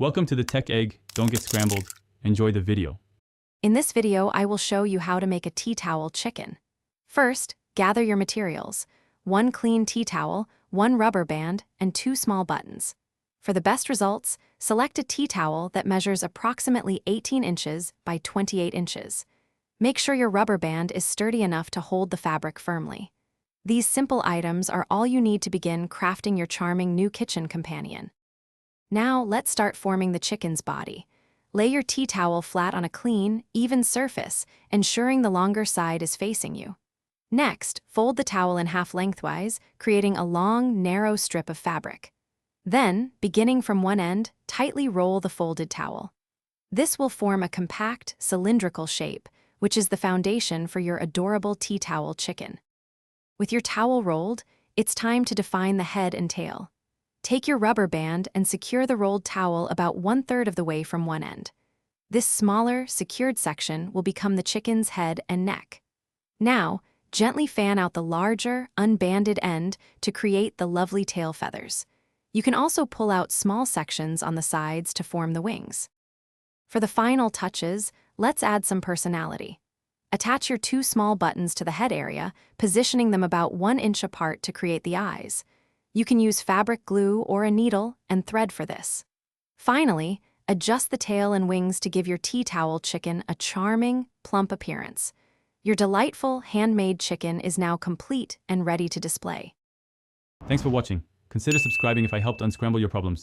Welcome to the Tech Egg. Don't get scrambled. Enjoy the video. In this video, I will show you how to make a tea towel chicken. First, gather your materials: 1 clean tea towel, 1 rubber band, and 2 small buttons. For the best results, select a tea towel that measures approximately 18 inches by 28 inches. Make sure your rubber band is sturdy enough to hold the fabric firmly. These simple items are all you need to begin crafting your charming new kitchen companion. Now, let's start forming the chicken's body. Lay your tea towel flat on a clean, even surface, ensuring the longer side is facing you. Next, fold the towel in half lengthwise, creating a long, narrow strip of fabric. Then, beginning from one end, tightly roll the folded towel. This will form a compact, cylindrical shape, which is the foundation for your adorable tea towel chicken. With your towel rolled, it's time to define the head and tail. Take your rubber band and secure the rolled towel about 1/3 of the way from one end. This smaller, secured section will become the chicken's head and neck. Now, gently fan out the larger, unbanded end to create the lovely tail feathers. You can also pull out small sections on the sides to form the wings. For the final touches, let's add some personality. Attach your 2 small buttons to the head area, positioning them about 1 inch apart to create the eyes. You can use fabric glue or a needle and thread for this. Finally, adjust the tail and wings to give your tea towel chicken a charming, plump appearance. Your delightful, handmade chicken is now complete and ready to display. Thanks for watching. Consider subscribing if I helped unscramble your problems.